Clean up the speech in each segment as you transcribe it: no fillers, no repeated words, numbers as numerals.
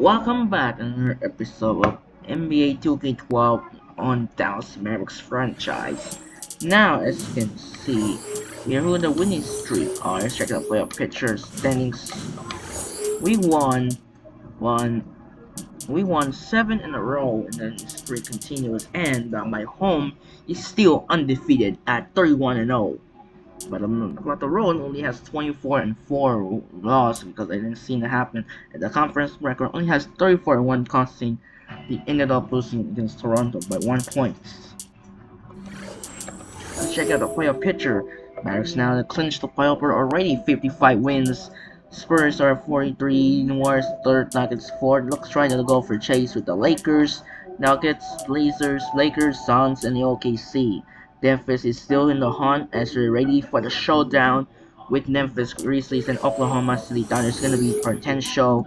Welcome back to another episode of NBA 2K12 on Dallas Mavericks franchise. Now, as you can see, we are on the winning streak. Let's check out playoff pictures, standings. We one, we won 7 in a row, and then the streak continues. And my home is still undefeated at 31-0. But the road only has 24-4 loss because I didn't see it happen. And the conference record only has 34-1, costing they ended up losing against Toronto by 1 point. Let's check out the playoff picture. Mavericks now clinched the playoff berth already, 55 wins. Spurs are 43, Warriors third, Nuggets fourth. Looks trying to go for chase with the Lakers, Nuggets, Blazers, Lakers, Suns, and the OKC. Memphis is still in the hunt as they're ready for the showdown with Memphis Grizzlies and Oklahoma City Thunder. There's gonna be potential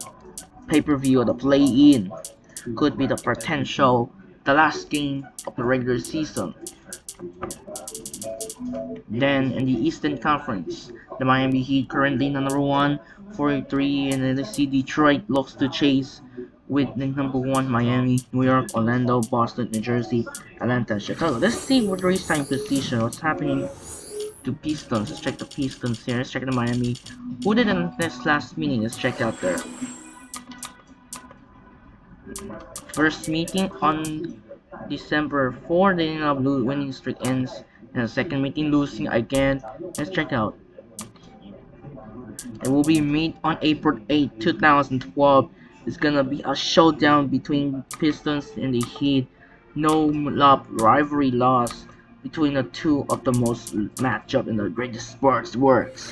pay-per-view of the play-in. Could be the last game of the regular season. Then in the Eastern Conference, the Miami Heat currently number 1, 43, and then the see Detroit looks to chase with the number 1 Miami, New York, Orlando, Boston, New Jersey, Atlanta, Chicago. Let's see what race time position, what's happening to Pistons. Let's check the Pistons here. Let's check the Miami. Who did in this last meeting? Let's check out there. First meeting on December 4, they ended up winning streak ends. And the second meeting losing again. Let's check out. It will be made on April 8, 2012. It's gonna be a showdown between Pistons and the Heat. No love rivalry loss between the two of the most matchup in the greatest sports works.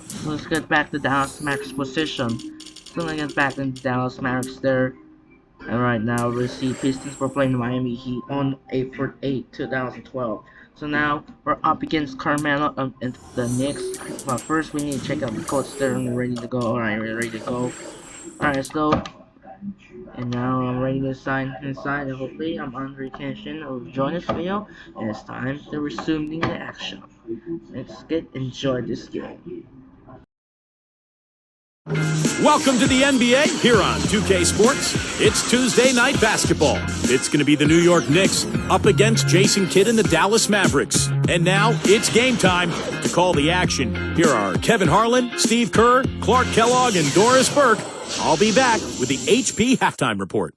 So let's get back to Dallas Mavericks position. So let's get back to Dallas Mavericks there. And right now we see Pistons were playing the Miami Heat on April 8, 2012. So now we're up against Carmelo and the Knicks. But first we need to check out the coach there and we're ready to go. Alright, we're ready to go. Alright, let's go. And now I'm ready to sign inside and hopefully I'm on retention of join this video. And it's time to resume the action. Let's enjoy this game. Welcome to the NBA here on 2K Sports. It's Tuesday night basketball. It's going to be the New York Knicks up against Jason Kidd and the Dallas Mavericks. And now it's game time. To call the action, here are Kevin Harlan, Steve Kerr, Clark Kellogg, and Doris Burke. I'll be back with the HP Halftime Report.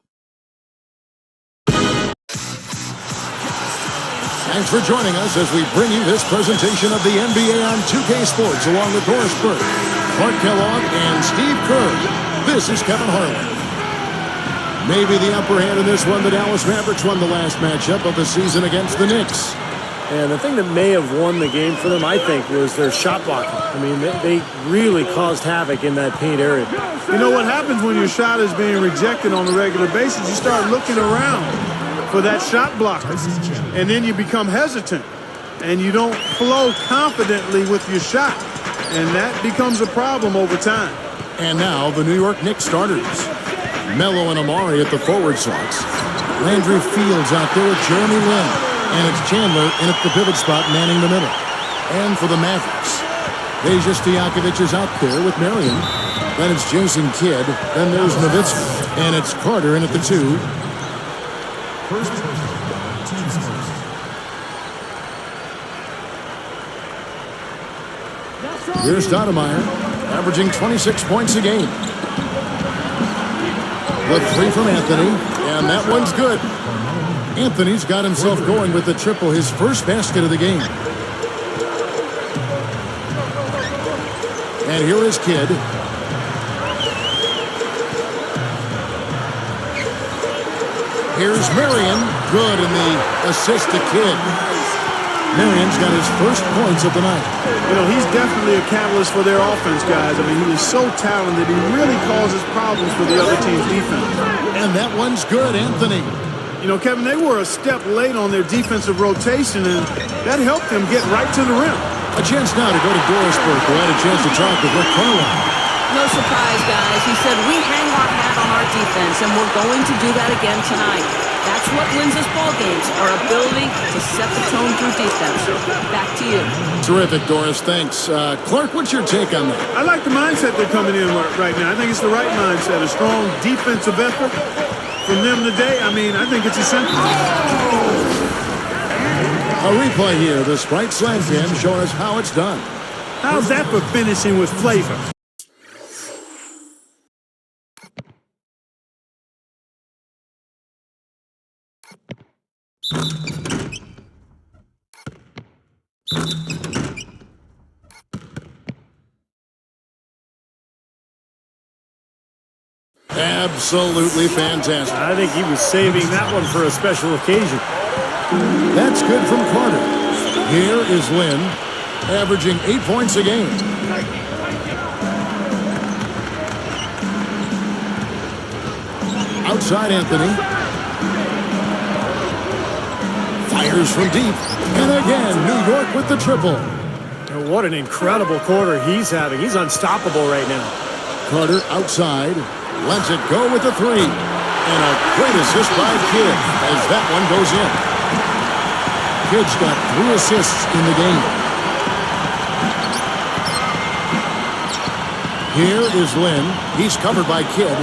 Thanks for joining us as we bring you this presentation of the NBA on 2K Sports along with Doris Burke, Clark Kellogg, and Steve Kerr. This is Kevin Harlan. Maybe the upper hand in this one, the Dallas Mavericks won the last matchup of the season against the Knicks. And the thing that may have won the game for them, I think, was their shot blocking. I mean, they really caused havoc in that paint area. You know what happens when your shot is being rejected on a regular basis? You start looking around for that shot blocker, and then you become hesitant, and you don't flow confidently with your shot, and that becomes a problem over time. And now the New York Knicks starters. Melo and Amari at the forward slots. Landry Fields out there with Jeremy Lin. And it's Chandler in at the pivot spot manning the middle. And for the Mavericks, Deja Stojakovic is out there with Marion. Then it's Jason Kidd. Then there's Nowitzki. And it's Carter in at the 2. Here's Stoudemire, averaging 26 points a game. The 3 from Anthony, and that one's good. Anthony's got himself going with the triple, his first basket of the game. And here is Kidd. Here's Marion, good in the assist to Kidd. Marion's got his first points of the night. You know, he's definitely a catalyst for their offense, guys. I mean, he is so talented. He really causes problems for the other team's defense. And that one's good, Anthony. You know, Kevin, they were a step late on their defensive rotation, and that helped them get right to the rim. A chance now to go to Doris Burke, who had a chance to talk with Rick Carlin. No surprise, guys. He said, we hang our hat on our defense, and we're going to do that again tonight. That's what wins us ball games, our ability to set the tone through defense. Back to you. Terrific, Doris. Thanks. Clark, what's your take on that? I like the mindset they're coming in right now. I think it's the right mindset. A strong defensive effort from them today. I mean, I think it's essential. A replay here. The Sprite Slam Cam showing us how it's done. How's that for finishing with flavor? Absolutely fantastic. I think he was saving that one for a special occasion. That's good from Carter. Here is Lynn, averaging 8 points a game. Outside Anthony. Fires from deep. And again, New York with the triple. And what an incredible quarter he's having. He's unstoppable right now. Carter outside. Lets it go with the three. And a great assist by Kidd as that one goes in. Kidd's got 3 assists in the game. Here is Lynn. He's covered by Kidd.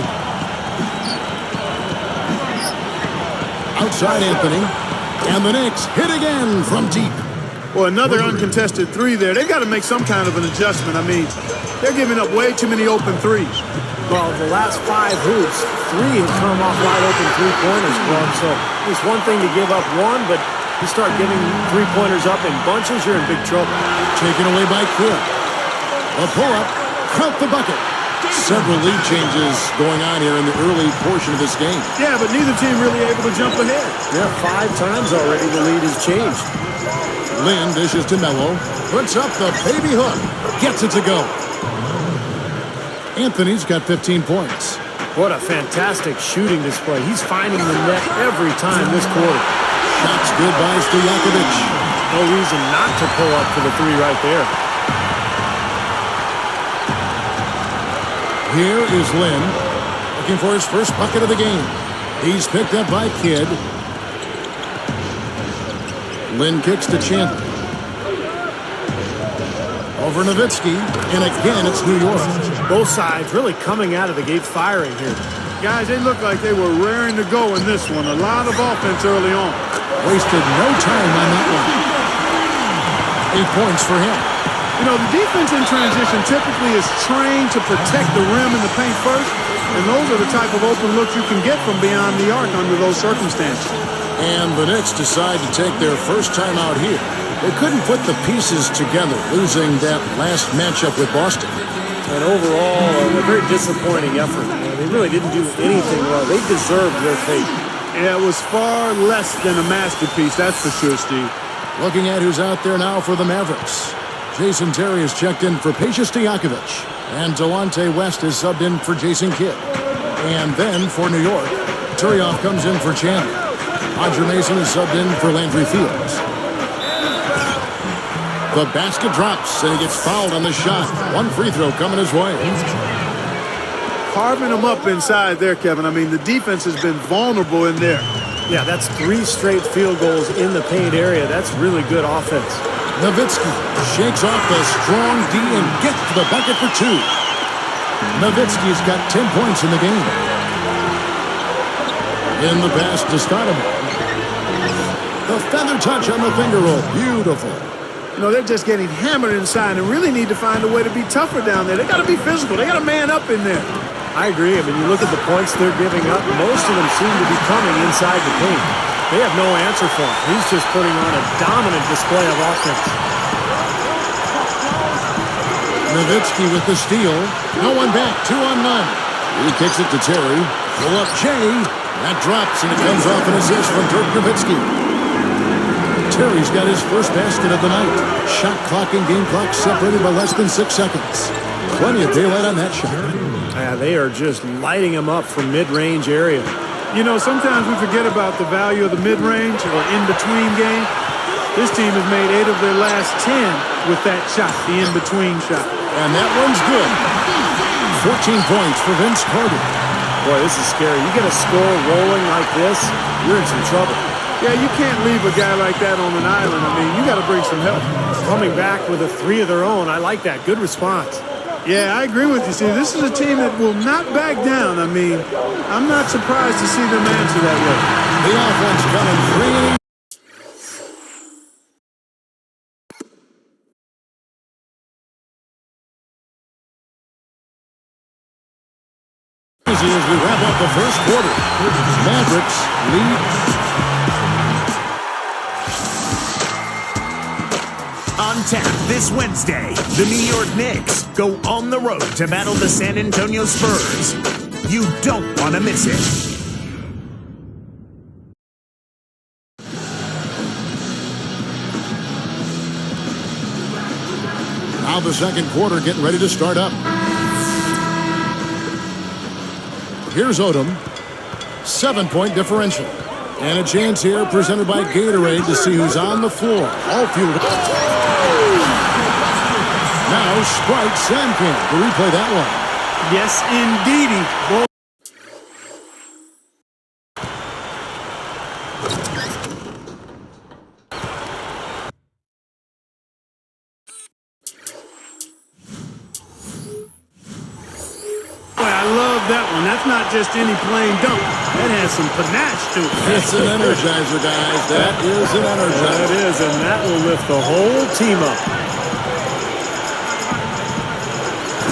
Outside Anthony. And the Knicks hit again from deep. Well, another uncontested three there. They've got to make some kind of an adjustment. I mean, they're giving up way too many open threes. Well, the last 5 hoops, 3 have come off wide open three-pointers, Clark. So it's one thing to give up one, but you start giving three-pointers up in bunches, you're in big trouble. Taken away by Kidd. A pull-up. Count the bucket. Several lead changes going on here in the early portion of this game. Yeah, but neither team really able to jump ahead. Yeah, 5 times already the lead has changed. Lynn dishes to Melo. Puts up the baby hook. Gets it to go. Anthony's got 15 points. What a fantastic shooting display. He's finding the net every time this quarter. Shots good by Stojakovic. No reason not to pull up for the three right there. Here is Lynn, looking for his first bucket of the game. He's picked up by Kidd. Lynn kicks to Chandler. Over Nowitzki, and again it's New York. Both sides really coming out of the gate firing here. Guys, they look like they were raring to go in this one. A lot of offense early on. Wasted no time on that one. 8 points for him. You know, the defense in transition typically is trained to protect the rim and the paint first, and those are the type of open looks you can get from beyond the arc under those circumstances. And the Knicks decide to take their first time out here. They couldn't put the pieces together, losing that last matchup with Boston. And overall, a very disappointing effort. They really didn't do anything well. They deserved their fate. Yeah, it was far less than a masterpiece, that's for sure, Steve. Looking at who's out there now for the Mavericks. Jason Terry is checked in for Peja Stojakovic. And Delonte West is subbed in for Jason Kidd. And then for New York, Turioff comes in for Chandler. Roger Mason is subbed in for Landry Fields. The basket drops, and he gets fouled on the shot. One free throw coming his way. Carving them up inside there, Kevin. I mean, the defense has been vulnerable in there. Yeah, that's 3 straight field goals in the paint area. That's really good offense. Nowitzki shakes off the strong D and gets to the bucket for 2. Nowitzki's got 10 points in the game. In the pass to Stoudemire. The feather touch on the finger roll. Beautiful. You know, they're just getting hammered inside and really need to find a way to be tougher down there. They got to be physical. They got to man up in there. I agree. I mean, you look at the points they're giving up, most of them seem to be coming inside the paint. They have no answer for him. He's just putting on a dominant display of offense. Nowitzki with the steal. No one back. 2 on none. He kicks it to Terry. Pull up Jay. That drops, and it comes off an assist from Dirk Nowitzki. Terry's got his first basket of the night. Shot clock and game clock separated by less than 6 seconds. Plenty of daylight on that shot. Yeah, they are just lighting him up from mid-range area. You know, sometimes we forget about the value of the mid-range or in-between game. This team has made 8 of their last 10 with that shot, the in-between shot. And that one's good. 14 points for Vince Carter. Boy, this is scary. You get a score rolling like this, you're in some trouble. Yeah, you can't leave a guy like that on an island. I mean, you got to bring some help. Coming back with a 3 of their own. I like that. Good response. Yeah, I agree with you. See, this is a team that will not back down. I mean, I'm not surprised to see them answer that way. The offense coming 3. As we wrap up the first quarter, Mavericks lead. On tap this Wednesday, the New York Knicks go on the road to battle the San Antonio Spurs. You don't want to miss it. Now the second quarter getting ready to start up. Here's Odom. 7-point differential. And a chance here presented by Gatorade to see who's on the floor. All fueled. Now Sprite Sandcamp to replay that one. Yes, indeedy. I love that one. That's not just any plain dunk. That has some panache to it. It's an energizer, guys. That is an energizer. That is, and that will lift the whole team up.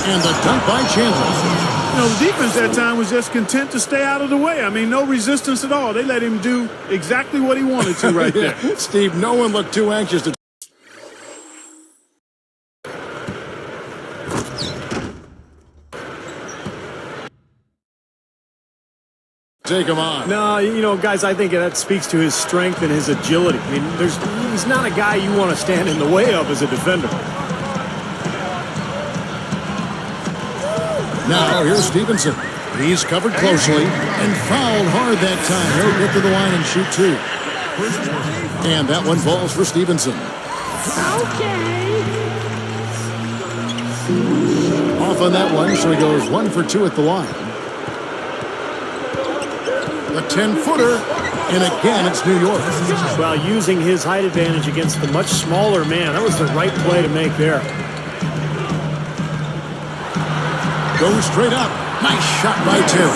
And the dunk by Chandler. You know, the defense that time was just content to stay out of the way. I mean, no resistance at all. They let him do exactly what he wanted to right there. Steve, no one looked too anxious to take him on. No, you know, guys, I think that speaks to his strength and his agility. I mean, he's not a guy you want to stand in the way of as a defender. Now, here's Stevenson. He's covered closely and fouled hard that time. He'll get to the line and shoot 2. And that one falls for Stevenson. Okay. Off on that one, so he goes 1 for 2 at the line. A 10-footer, and again, it's New York. Well, using his height advantage against the much smaller man, that was the right play to make there. Goes straight up. Nice shot by Terry.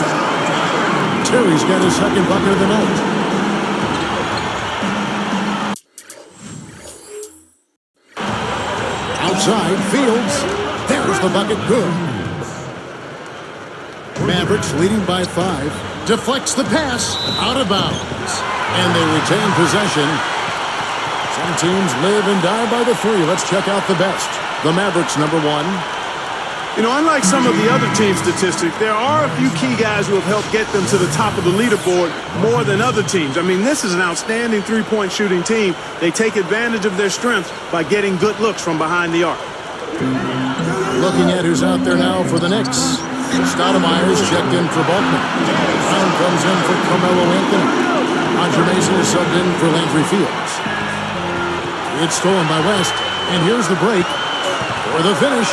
Terry's got his second bucket of the night. Outside, Fields. There's the bucket, good. Mavericks leading by 5. Deflects the pass, out of bounds. And they retain possession. Some teams live and die by the 3. Let's check out the best. The Mavericks, number 1. You know, unlike some of the other team statistics, there are a few key guys who have helped get them to the top of the leaderboard more than other teams. I mean, this is an outstanding three-point shooting team. They take advantage of their strengths by getting good looks from behind the arc. Looking at who's out there now for the Knicks. Stoudemire's checked in for Balkman. Brown comes in for Carmelo Anthony. Roger Mason is subbed in for Landry Fields. It's stolen by West, and here's the break for the finish.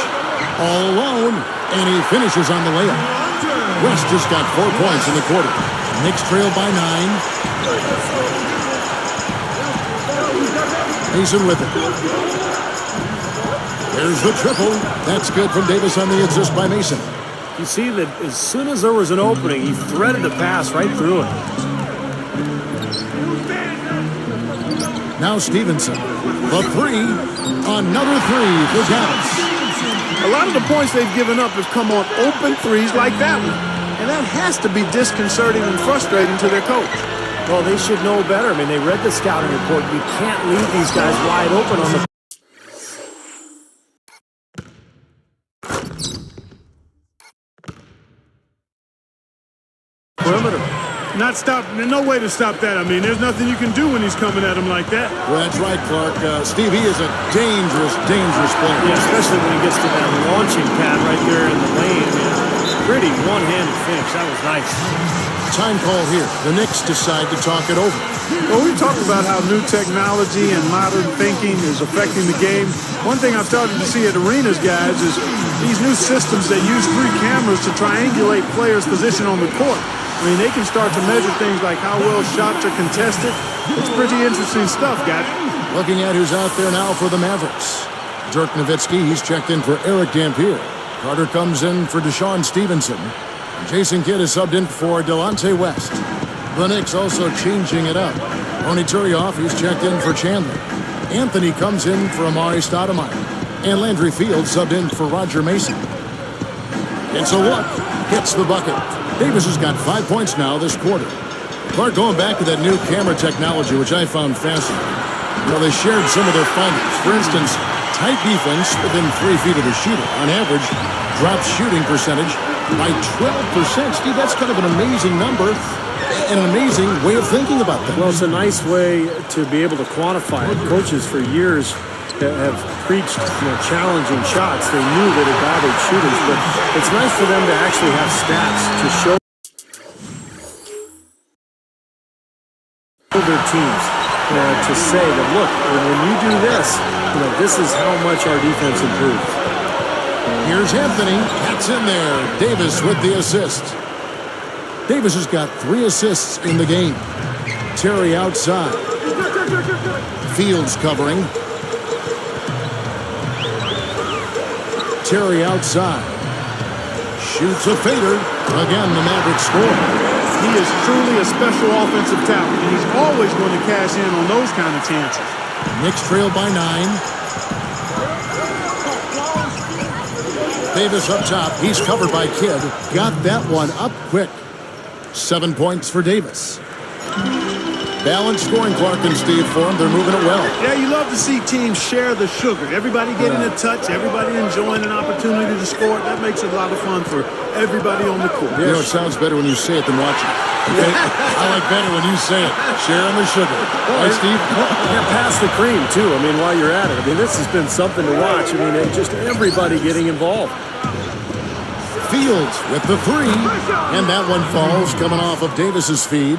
All alone, and he finishes on the layup. West just got 4 points in the quarter. Knicks trail by 9. Mason with it. There's the triple. That's good from Davis on the assist by Mason. You see that as soon as there was an opening, he threaded the pass right through it. Now Stevenson. The 3. Another 3 for Dallas. A lot of the points they've given up have come on open threes like that one. And that has to be disconcerting and frustrating to their coach. Well, they should know better. I mean, they read the scouting report. You can't leave these guys wide open on the perimeter. There's no way to stop that. I mean, there's nothing you can do when he's coming at him like that. Well, that's right, Clark. Steve, he is a dangerous, dangerous player. Yeah, especially when he gets to that launching pad right there in the lane. Man. Pretty one-handed finish. That was nice. Time call here. The Knicks decide to talk it over. Well, we talked about how new technology and modern thinking is affecting the game. One thing I've started to see at arenas, guys, is these new systems that use 3 cameras to triangulate players' position on the court. I mean, they can start to measure things like how well shots are contested, It's pretty interesting stuff, guys. Looking at who's out there now for the Mavericks. Dirk Nowitzki, he's checked in for Eric Dampier. Carter comes in for Deshaun Stevenson. Jason Kidd is subbed in for Delonte West. The Knicks also changing it up. Ronny Turioff, he's checked in for Chandler. Anthony comes in for Amari Stoudemire. And Landry Fields subbed in for Roger Mason. It's a look. Hits the bucket. Davis has got 5 points now this quarter. Clark, going back to that new camera technology, which I found fascinating. You know, they shared some of their findings. For instance, tight defense within 3 feet of the shooter, on average, drops shooting percentage by 12%. Steve, that's kind of an amazing number and an amazing way of thinking about things. Well, it's a nice way to be able to quantify it. Coaches for years have preached, challenging shots. They knew that it bothered shooters, but it's nice for them to actually have stats to show their teams, to say that, look, when you do this, this is how much our defense improves. Here's Anthony. That's in there. Davis with the assist. Davis has got 3 assists in the game. Terry outside. Fields covering. Terry outside. Shoots a fader. Again, the Mavericks score. He is truly a special offensive talent, and he's always going to cash in on those kind of chances. Knicks trail by 9. Davis up top. He's covered by Kidd. Got that one up quick. 7 points for Davis. Balanced scoring, Clark and Steve, for them. They're moving it well. Yeah, you love to see teams share the sugar. Everybody getting a touch, everybody enjoying an opportunity to score. That makes it a lot of fun for everybody on the court. You know, it sounds better when you say it than watching it. Okay? I like better when you say it. Sharing the sugar. Right, Steve? Yeah, pass the cream, too. While you're at it. This has been something to watch. Just everybody getting involved. Fields with the 3. And that one falls, coming off of Davis's feed.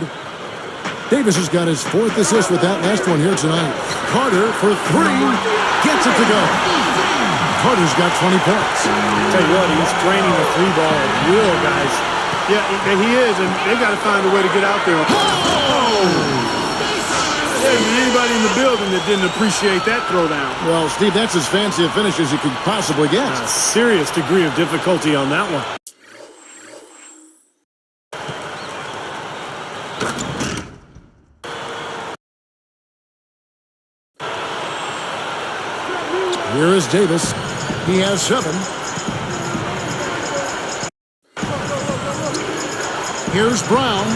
Davis has got his 4th assist with that last one here tonight. Carter for 3. Gets it to go. Carter's got 20 points. Tell you what, he's draining the 3-ball at will, guys. Yeah, he is, and they got to find a way to get out there. There isn't anybody in the building that didn't appreciate that throwdown. Well, Steve, that's as fancy a finish as you could possibly get. A serious degree of difficulty on that one. Here is Davis. He has 7. Here's Brown.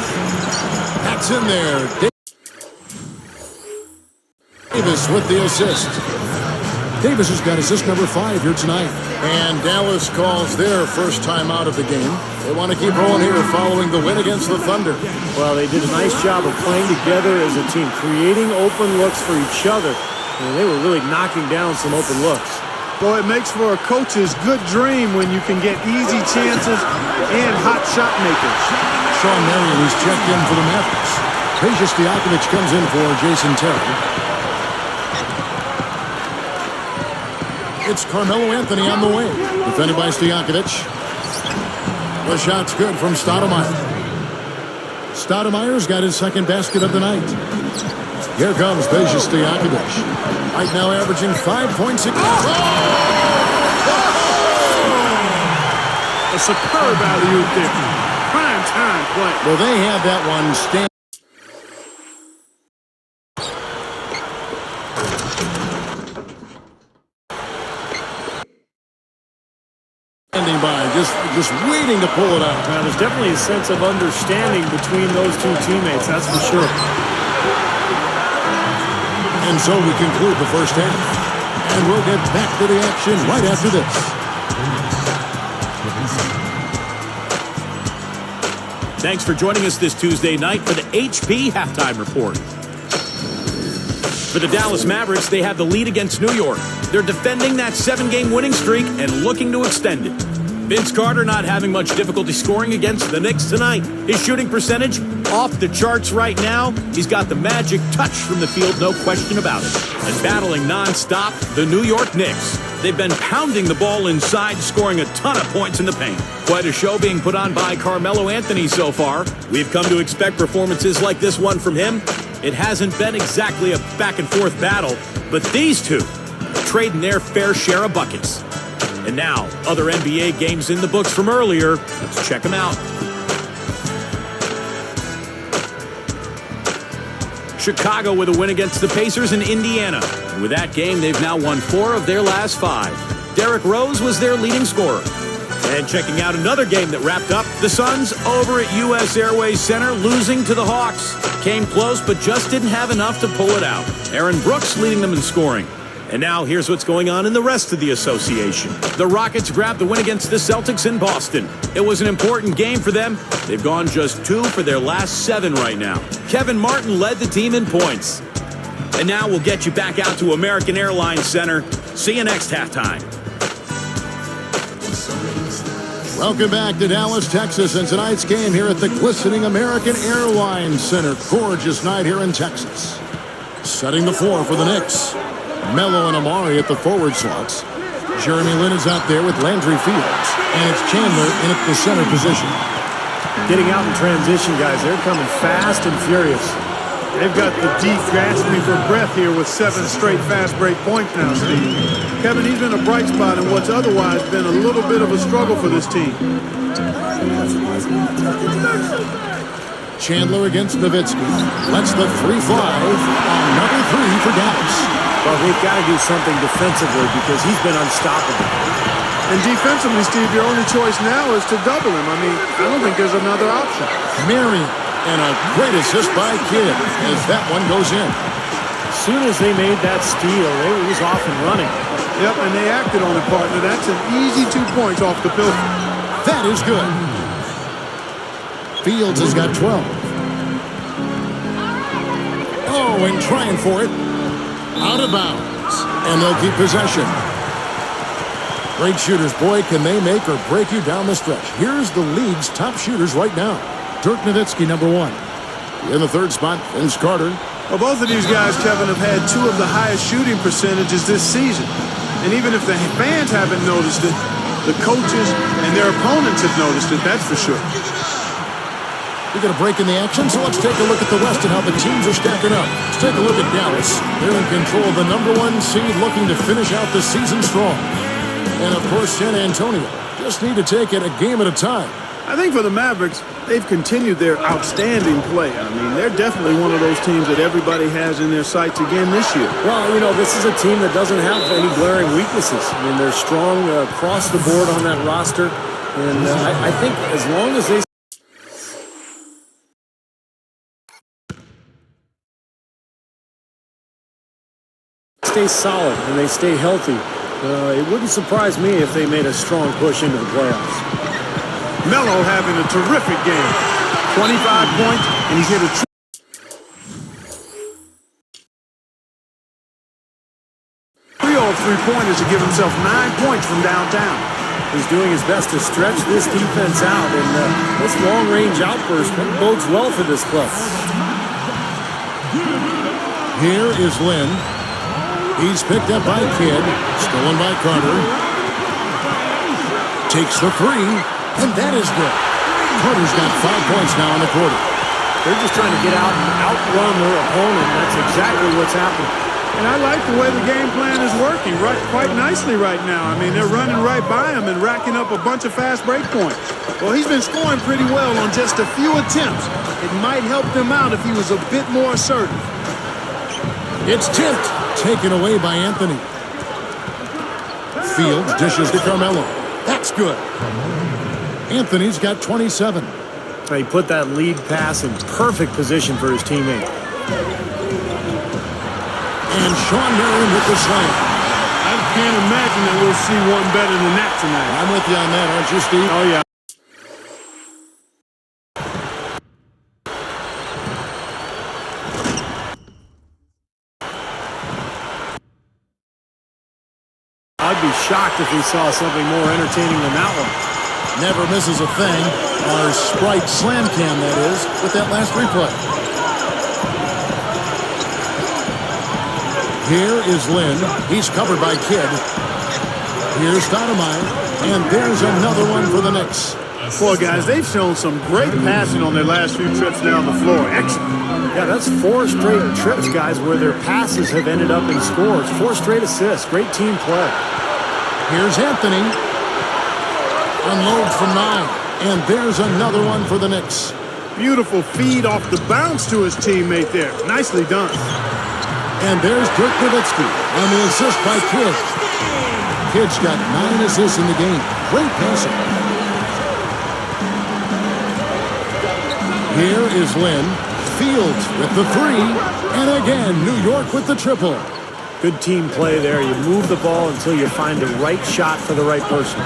That's in there. Davis with the assist. Davis has got assist number 5 here tonight. And Dallas calls their first time out of the game. They want to keep rolling here following the win against the Thunder. Well, they did a nice job of playing together as a team, creating open looks for each other. They were really knocking down some open looks. Well, it makes for a coach's good dream when you can get easy chances and hot shot makers. Sean Marion, who's checked in for the Mavericks. Peja Stojakovic comes in for Jason Terry. It's Carmelo Anthony on the wing. Defended by Stojakovic. The shot's good from Stoudemire. Stoudemire's got his 2nd basket of the night. Here comes Peja Stojakovic. Right now averaging 5 points a game. A superb alley-oop there. Prime time play. Well, they had that one standing by, just waiting to pull it out. Now, there's definitely a sense of understanding between those two teammates, that's for sure. And so we conclude the first half. And we'll get back to the action right after this. Thanks for joining us this Tuesday night for the HP Halftime Report. For the Dallas Mavericks, they have the lead against New York. They're defending that 7-game winning streak and looking to extend it. Vince Carter not having much difficulty scoring against the Knicks tonight. His shooting percentage off the charts right now. He's got the magic touch from the field, no question about it. And battling nonstop, the New York Knicks. They've been pounding the ball inside, scoring a ton of points in the paint. Quite a show being put on by Carmelo Anthony so far. We've come to expect performances like this one from him. It hasn't been exactly a back-and-forth battle, but these two are trading their fair share of buckets. And now, other NBA games in the books from earlier. Let's check them out. Chicago with a win against the Pacers in Indiana. And with that game, they've now won 4 of their last 5. Derrick Rose was their leading scorer. And checking out another game that wrapped up, the Suns over at U.S. Airways Center losing to the Hawks. Came close, but just didn't have enough to pull it out. Aaron Brooks leading them in scoring. And now here's what's going on in the rest of the association. The Rockets grabbed the win against the Celtics in Boston. It was an important game for them. They've gone just 2 for their last 7 right now. Kevin Martin led the team in points. And now we'll get you back out to American Airlines Center. See you next halftime. Welcome back to Dallas, Texas, and tonight's game here at the glistening American Airlines Center. Gorgeous night here in Texas. Setting the floor for the Knicks. Melo and Amari at the forward slots. Jeremy Lin is out there with Landry Fields. And it's Chandler in at the center position. Getting out in transition, guys. They're coming fast and furious. They've got the deep gasping for breath here with 7 straight fast break points now, Steve. Kevin, he's been a bright spot in what's otherwise been a little bit of a struggle for this team. Chandler against Nowitzki. Lets the 3 fly. Another 3 for Dallas. Well, they've got to do something defensively because he's been unstoppable. And defensively, Steve, your only choice now is to double him. I mean, I don't think there's another option. Marion. And a great assist by Kidd as that one goes in. As soon as they made that steal, he was off and running. Yep, and they acted on it, partner. That's an easy 2 points off the pillar. That is good. Fields has got 12. Oh, and trying for it. Out of bounds. And they'll keep possession. Great shooters, boy, can they make or break you down the stretch. Here's the league's top shooters right now. Dirk Nowitzki, number 1. In the 3rd spot, Vince Carter. Well, both of these guys, Kevin, have had 2 of the highest shooting percentages this season. And even if the fans haven't noticed it, the coaches and their opponents have noticed it, that's for sure. We got a break in the action, so let's take a look at the West and how the teams are stacking up. Let's take a look at Dallas. They're in control of the number 1 seed, looking to finish out the season strong. And, of course, San Antonio just need to take it a game at a time. I think for the Mavericks, they've continued their outstanding play. I mean, they're definitely one of those teams that everybody has in their sights again this year. Well, you know, this is a team that doesn't have any glaring weaknesses. I mean, they're strong across the board on that roster. And I think as long as they stay solid and they stay healthy, it wouldn't surprise me if they made a strong push into the playoffs. Melo having a terrific game. 25 points, and he's hit a 3-pointers to give himself 9 points from downtown. He's doing his best to stretch this defense out, and this long-range outburst bodes well for this club. Here is Lin. He's picked up by Kidd. Stolen by Carter. Takes the 3. And that is good. Carter's got 5 points now in the quarter. They're just trying to get out and outrun their opponent. That's exactly what's happening. And I like the way the game plan is working quite nicely right now. I mean, they're running right by him and racking up a bunch of fast break points. Well, he's been scoring pretty well on just a few attempts. It might help them out if he was a bit more assertive. It's tipped. Taken away by Anthony. Fields dishes to Carmelo. That's good. Anthony's got 27. He put that lead pass in perfect position for his teammate. And Sean Marion with the slam. I can't imagine that we'll see one better than that tonight. I'm with you on that, aren't you, Steve? Oh, yeah. I'd be shocked if we saw something more entertaining than that one. Never misses a thing. Our Sprite Slam Cam, that is, with that last replay. Here is Lin. He's covered by Kidd. Here's Stoudemire. And there's another one for the Knicks. Boy, guys, they've shown some great passing on their last few trips down the floor. Excellent. Yeah, that's 4 straight trips, guys, where their passes have ended up in scores. 4 straight assists. Great team play. Here's Anthony. Unloads from 9. And there's another one for the Knicks. Beautiful feed off the bounce to his teammate there. Nicely done. And there's Dirk Nowitzki on the assist by Kidd. Kidd's got 9 assists in the game. Great passing. Here is Lynn. Fields with the 3. And again, New York with the triple. Good team play there. You move the ball until you find the right shot for the right person.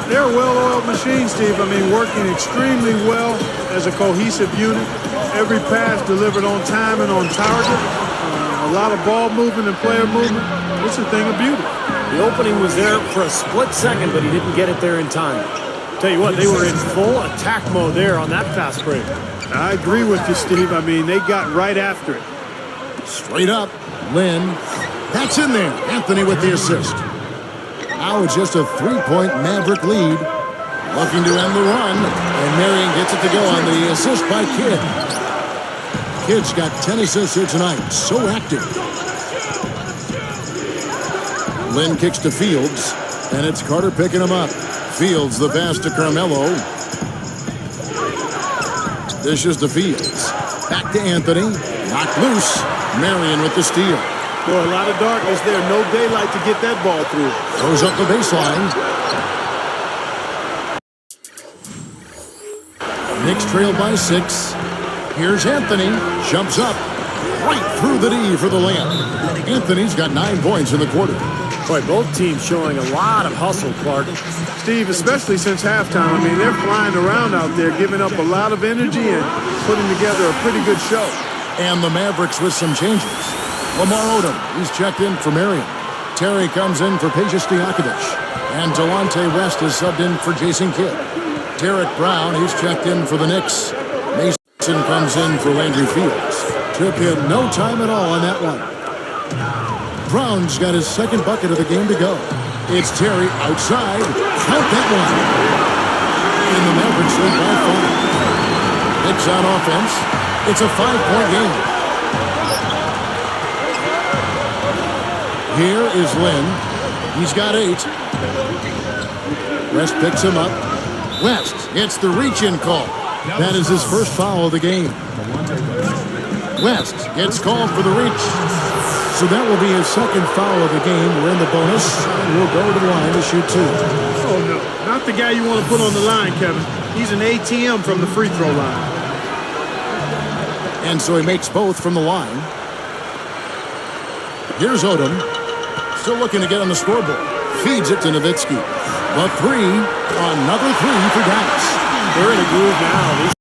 They're a well-oiled machine, Steve. I mean, working extremely well as a cohesive unit. Every pass delivered on time and on target. A lot of ball movement and player movement. It's a thing of beauty. The opening was there for a split second, but he didn't get it there in time. Tell you what, they were in full attack mode there on that fast break. I agree with you, Steve. I mean, they got right after it. Straight up, Lynn. That's in there. Anthony with the assist. Now it's just a 3-point Maverick lead. Looking to end the run. And Marion gets it to go on the assist by Kidd. Kidd's got 10 assists here tonight. So active. Lynn kicks to Fields. And it's Carter picking him up. Fields the pass to Carmelo. Dishes to Fields. Back to Anthony. Knocked loose. Marion with the steal. Boy, a lot of darkness there. No daylight to get that ball through. Goes up the baseline. Knicks trail by 6. Here's Anthony. Jumps up. Right through the D for the layup. Anthony's got 9 points in the quarter. Boy, both teams showing a lot of hustle, Clark. Steve, especially since halftime, I mean, they're flying around out there, giving up a lot of energy and putting together a pretty good show. And the Mavericks with some changes. Lamar Odom, he's checked in for Marion. Terry comes in for Peja Stojakovic. And Delonte West is subbed in for Jason Kidd. Derek Brown, he's checked in for the Knicks. Mason comes in for Landry Fields. Took him no time at all on that one. Brown's got his second bucket of the game to go. It's Terry outside. Count that one. And the Mavericks lead by 5. Knicks on offense. It's a 5-point game. Here is Lynn. He's got 8. West picks him up. West gets the reach-in call. That is his first foul of the game. West gets called for the reach. So that will be his second foul of the game. We're in the bonus. We'll go to the line to shoot 2. Oh, no. Not the guy you want to put on the line, Kevin. He's an ATM from the free throw line. And so he makes both from the line. Here's Odom. Still looking to get on the scoreboard. Feeds it to Nowitzki. The 3. Another 3 for Dallas. They're in a groove now. These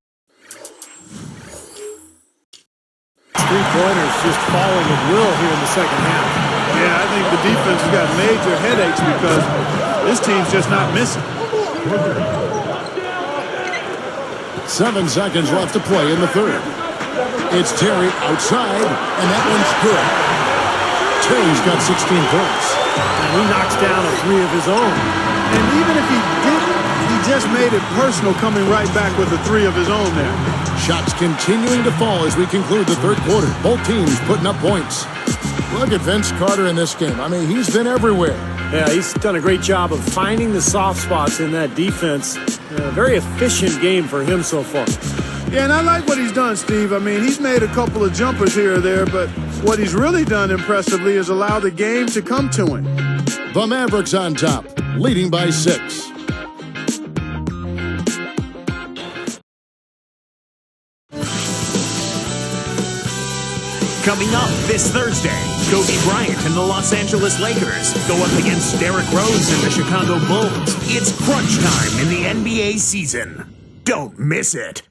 3-pointers just falling at will here in the second half. Yeah, I think the defense has got major headaches because this team's just not missing. 7 seconds left to play in the third. It's Terry outside, and that one's good. Terry's got 16 points. And he knocks down a 3 of his own. And even if he didn't, he just made it personal coming right back with a 3 of his own there. Shots continuing to fall as we conclude the third quarter. Both teams putting up points. Look at Vince Carter in this game. I mean, he's been everywhere. Yeah, he's done a great job of finding the soft spots in that defense. Very efficient game for him so far. Yeah, and I like what he's done, Steve. I mean, he's made a couple of jumpers here or there, but what he's really done impressively is allow the game to come to him. The Mavericks on top, leading by 6. Coming up this Thursday, Kobe Bryant and the Los Angeles Lakers go up against Derrick Rose and the Chicago Bulls. It's crunch time in the NBA season. Don't miss it.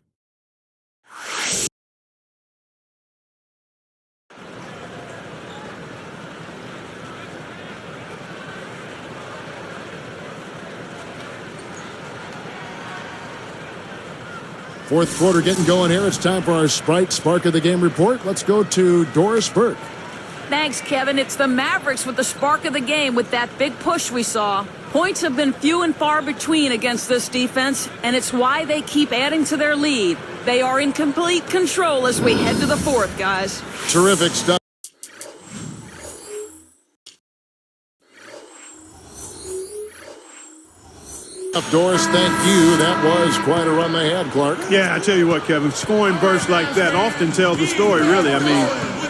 Fourth quarter getting going here. It's time for our Sprite Spark of the Game report. Let's go to Doris Burke. Thanks, Kevin. It's the Mavericks with the spark of the game with that big push we saw. Points have been few and far between against this defense, and it's why they keep adding to their lead. They are in complete control as we head to the fourth, guys. Terrific stuff. Doris, thank you. That was quite a run they had, Clark. Yeah, I tell you what, Kevin, scoring bursts like that often tell the story, really. I mean,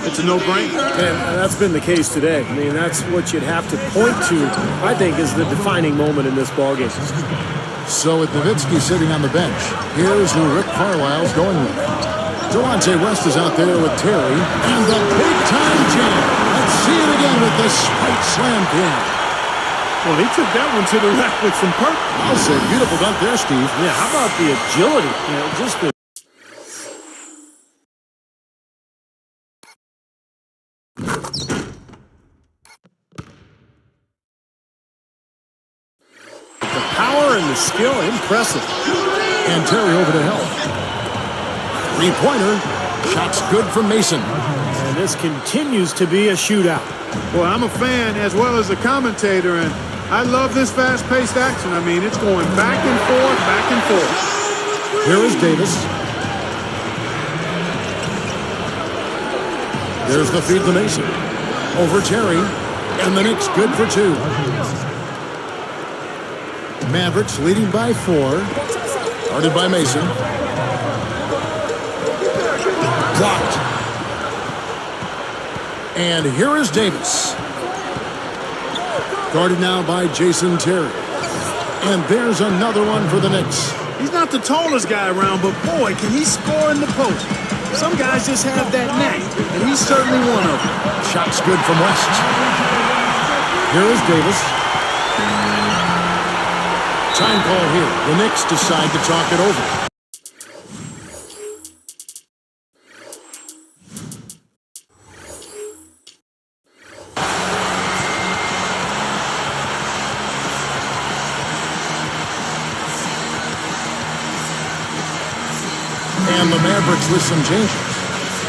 it's a no-brainer. And that's been the case today. I mean, that's what you'd have to point to, I think, is the defining moment in this ballgame. So with Nowitzki sitting on the bench, here's who Rick Carlisle's going with. Delonte West is out there with Terry, and the big-time jam. Let's see it again with the spike slam jam. Well, he took that one to the rack with some purpose. I'll say, beautiful dunk there, Steve. Yeah, how about the agility? You know, just the power and the skill, impressive. And Terry over to help. Three-pointer. Shots good from Mason. And this continues to be a shootout. Well, I'm a fan as well as a commentator, and I love this fast-paced action. I mean, it's going back and forth, back and forth. Here is Davis. There's the feed to Mason. Over Terry. And the Knicks good for two. Mavericks leading by 4. Guarded by Mason. Blocked. And here is Davis. Guarded now by Jason Terry. And there's another one for the Knicks. He's not the tallest guy around, but boy, can he score in the post. Some guys just have that knack, and he's certainly one of them. Shots good from West. Here is Davis. Time call here. The Knicks decide to talk it over. And the Mavericks with some changes.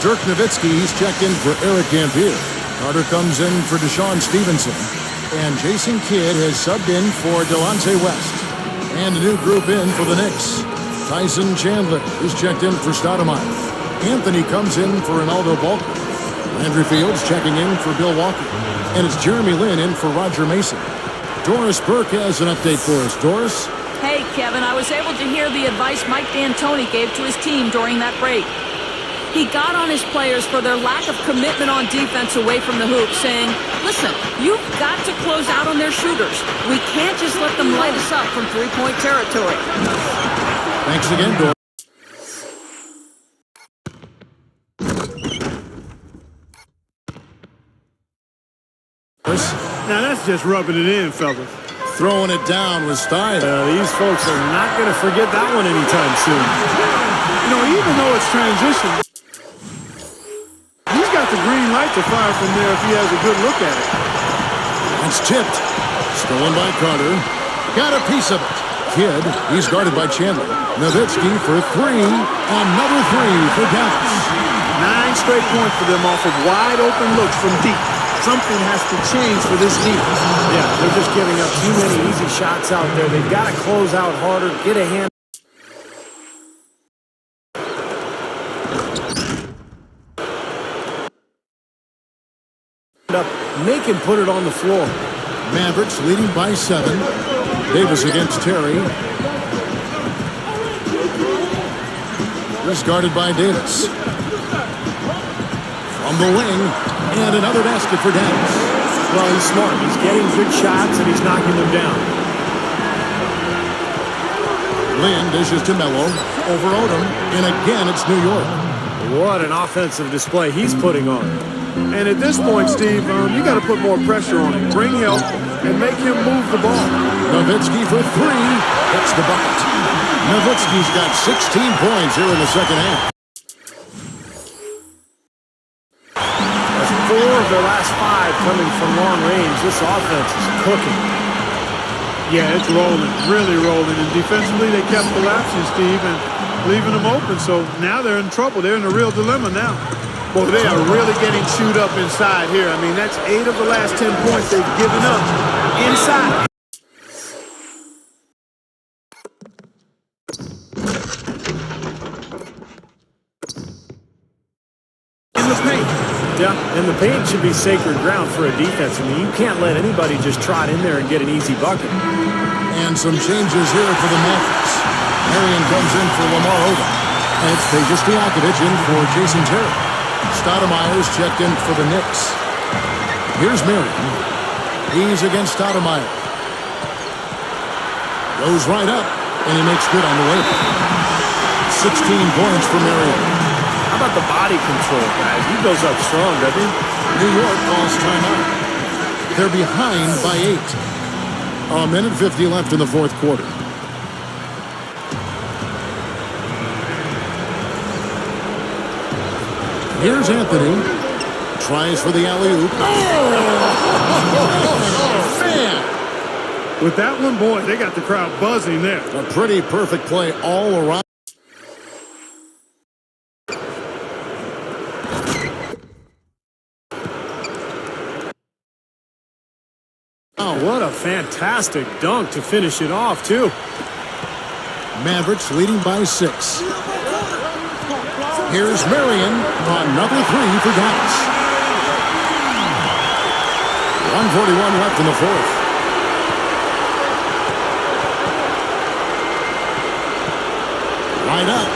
Dirk Nowitzki, he's checked in for Eric Dampier. Carter comes in for Deshaun Stevenson. And Jason Kidd has subbed in for Delonte West. And a new group in for the Knicks. Tyson Chandler is checked in for Stoudemire. Anthony comes in for Ronaldo Balker. Landry Fields checking in for Bill Walker. And it's Jeremy Lin in for Roger Mason. Doris Burke has an update for us. Doris? Hey, Kevin, I was able to hear the advice Mike D'Antoni gave to his team during that break. He got on his players for their lack of commitment on defense away from the hoop, saying, listen, you've got to close out on their shooters. We can't just let them light us up from three-point territory. Thanks again, Doris. Now that's just rubbing it in, fellas. Throwing it down with style. These folks are not going to forget that one anytime soon. You know, even though it's transition, he's got the green light to fire from there if he has a good look at it. It's tipped. Stolen by Carter. Got a piece of it. Kidd, he's guarded by Chandler. Nowitzki for 3. Another 3 for Dallas. 9 straight points for them off of wide open looks from deep. Something has to change for this team. Yeah, they're just giving up too many easy shots out there. They've got to close out harder, get a hand. Up, make him put it on the floor. Mavericks leading by 7. Davis against Terry. He's guarded by Davis. From the wing, and another basket for Dallas. Well, he's smart. He's getting good shots, and he's knocking them down. Lynn dishes to Melo. Over Odom, and again it's New York. What an offensive display he's putting on. And at this point, Steve, you got to put more pressure on him. Bring help and make him move the ball. Nowitzki for 3. Hits the bucket. Nowitzki's got 16 points here in the second half. 4 of their last 5 coming from long range. This offense is cooking. Yeah, it's rolling, really rolling. And defensively, they kept collapsing, Steve, and leaving them open. So now they're in trouble. They're in a real dilemma now. Well, they are really getting chewed up inside here. I mean, that's 8 of the last 10 points they've given up inside. Yeah, and the paint should be sacred ground for a defense. I mean, you can't let anybody just trot in there and get an easy bucket. And some changes here for the Mavericks. Marion comes in for Lamar Odom. And it's Peja Stojakovic in for Jason Terry. Stoudemire's checked in for the Knicks. Here's Marion. He's against Stoudemire. Goes right up, and he makes good on the way. 16 points for Marion. How about the body control, guys? He goes up strong, doesn't he? New York calls timeout. They're behind by 8. A minute 50 left in the fourth quarter. Here's Anthony. Tries for the alley-oop. Oh, man! With that one, boy, they got the crowd buzzing there. A pretty perfect play all around. Oh, what a fantastic dunk to finish it off, too. Mavericks leading by 6. Here's Marion. Another 3 for Dallas. 1:41 left in the fourth. Right up.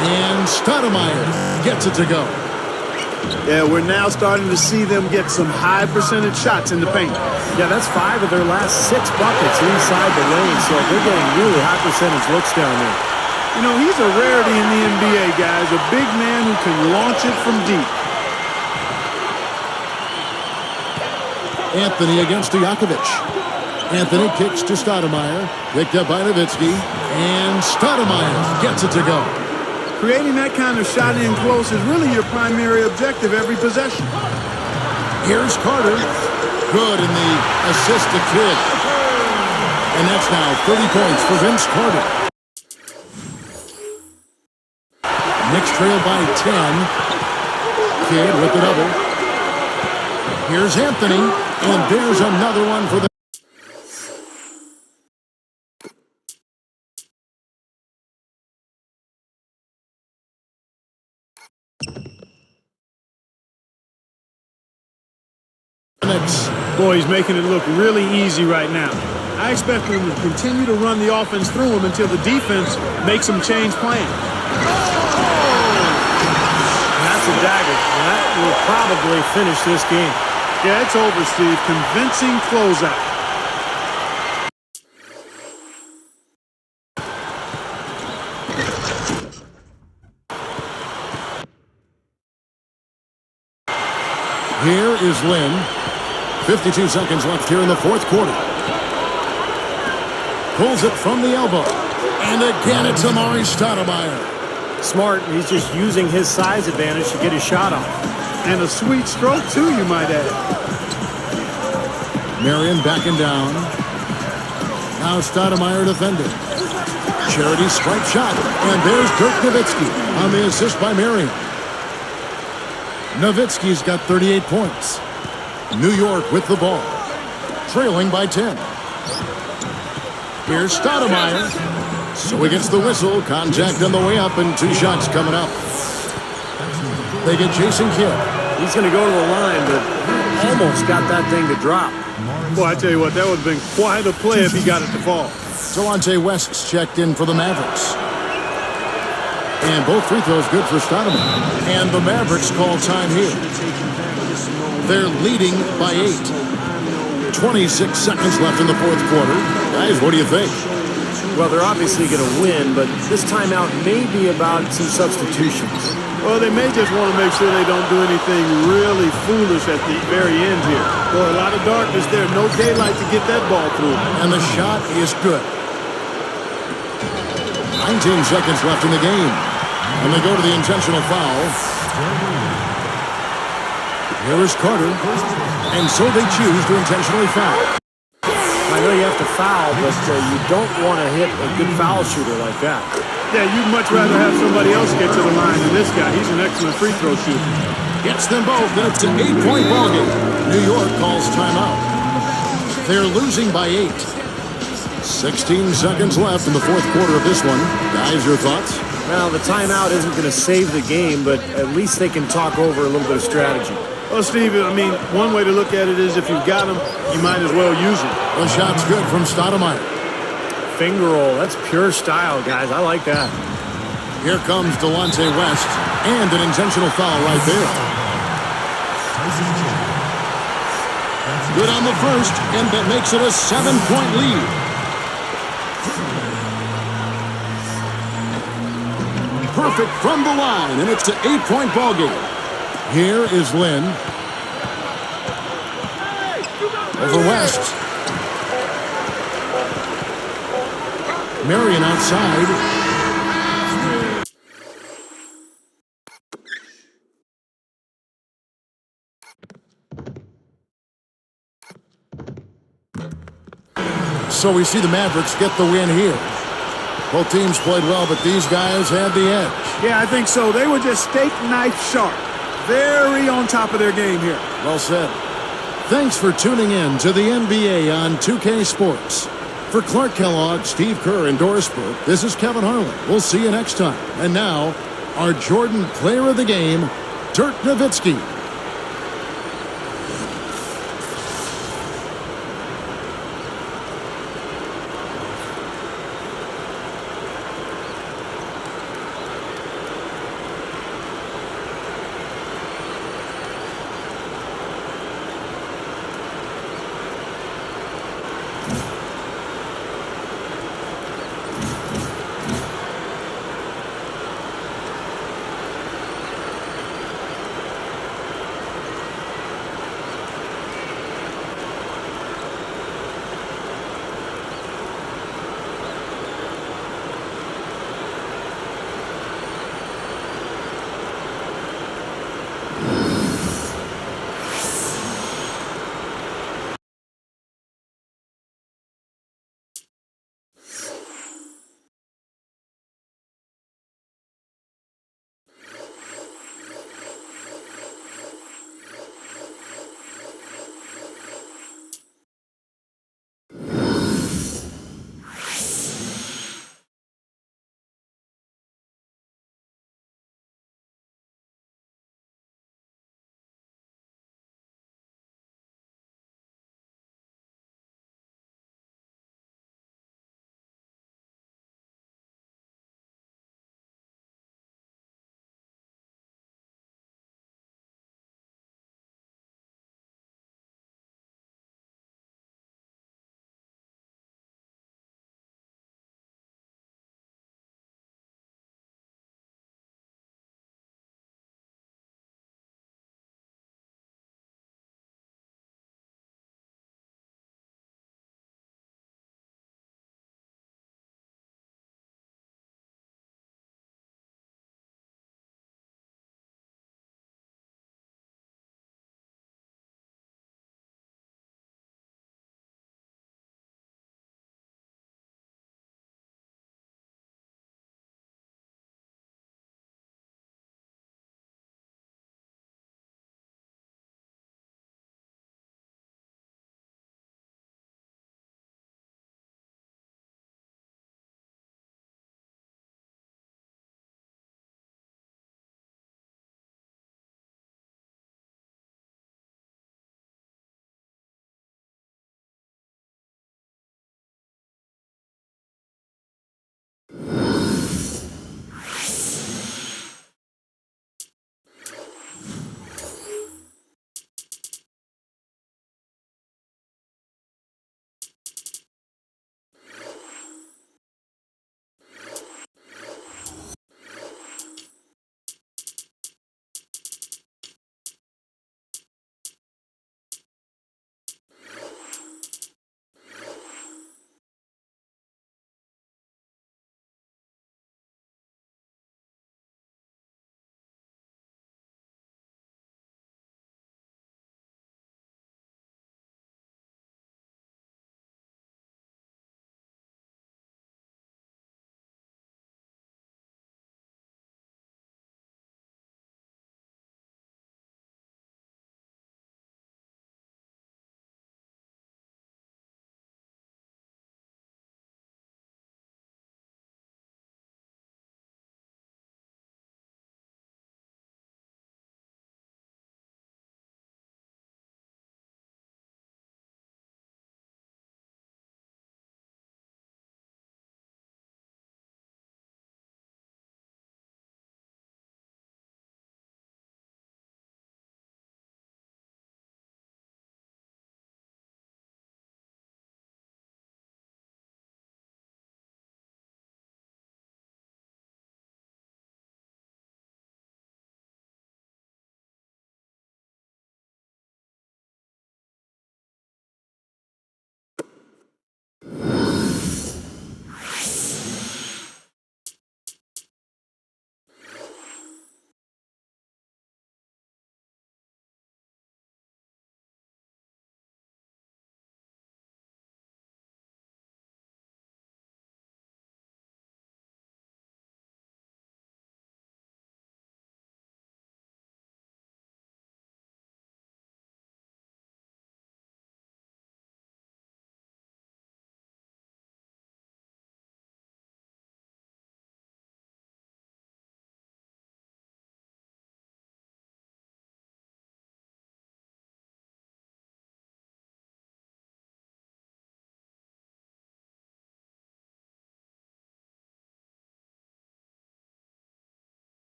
And Stoudemire gets it to go. Yeah, we're now starting to see them get some high percentage shots in the paint. Yeah, that's 5 of their last 6 buckets inside the lane, so they're getting really high percentage looks down there. You know, he's a rarity in the NBA, guys. A big man who can launch it from deep. Anthony against Stojakovic. Anthony kicks to Stoudemire. Picked up by Nowitzki. And Stoudemire gets it to go. Creating that kind of shot in close is really your primary objective every possession. Here's Carter. Good in the assist to Kidd. And that's now 30 points for Vince Carter. Knicks trail by 10. Kidd with the double. Here's Anthony. And there's another one for the... Knicks. Boy, he's making it look really easy right now. I expect them to continue to run the offense through him until the defense makes them change plan. And that's a dagger. That will probably finish this game. Yeah, it's over, Steve. Convincing closeout. Here is Lynn. 52 seconds left here in the fourth quarter. Pulls it from the elbow. And again, it's Amari Stoudemire. Smart. He's just using his size advantage to get his shot off. And a sweet stroke, too, you might add. Marion backing down. Now Stoudemire defending. Charity stripe shot. And there's Dirk Nowitzki on the assist by Marion. Nowitzki's got 38 points. New York with the ball. Trailing by 10. Here's Stoudemire. So he gets the whistle. Contact on the way up and 2 shots coming up. They get Jason Kidd. He's going to go to the line, but almost got that thing to drop. Boy, I tell you what, that would have been quite a play if he got it to fall. Delonte West's checked in for the Mavericks. And both free throws good for Stoudemire. And the Mavericks call time here. They're leading by 8. 26 seconds left in the fourth quarter. Guys, what do you think? Well, they're obviously going to win, but this timeout may be about some substitutions. Well, they may just want to make sure they don't do anything really foolish at the very end here. Boy, a lot of darkness there. No daylight to get that ball through. And the shot is good. 19 seconds left in the game. And they go to the intentional foul. Here is Carter. And so they choose to intentionally foul. I know you have to foul, but you don't want to hit a good foul shooter like that. Yeah, you'd much rather have somebody else get to the line than this guy. He's an excellent free throw shooter. Gets them both, and it's an 8-point ballgame. New York calls timeout. They're losing by 8. 16 seconds left in the fourth quarter of this one. Guys, your thoughts? Well, the timeout isn't going to save the game, but at least they can talk over a little bit of strategy. Well, Steve, I mean, one way to look at it is if you've got them, you might as well use them. The shot's good from Stoudemire. Finger roll, that's pure style, guys. I like that. Here comes Delonte West, and an intentional foul right there. Good on the first, and that makes it a 7-point lead. Perfect from the line, and it's an 8-point ball game. Here is Lynn. Over West. Marion outside. So we see the Mavericks get the win here. Both teams played well, but these guys had the edge. Yeah, I think so. They were just steak knife sharp. Very on top of their game here. Well said. Thanks for tuning in to the NBA on 2K Sports. For Clark Kellogg, Steve Kerr, and Doris Burke, this is Kevin Harlan. We'll see you next time. And now, our Jordan Player of the Game, Dirk Nowitzki.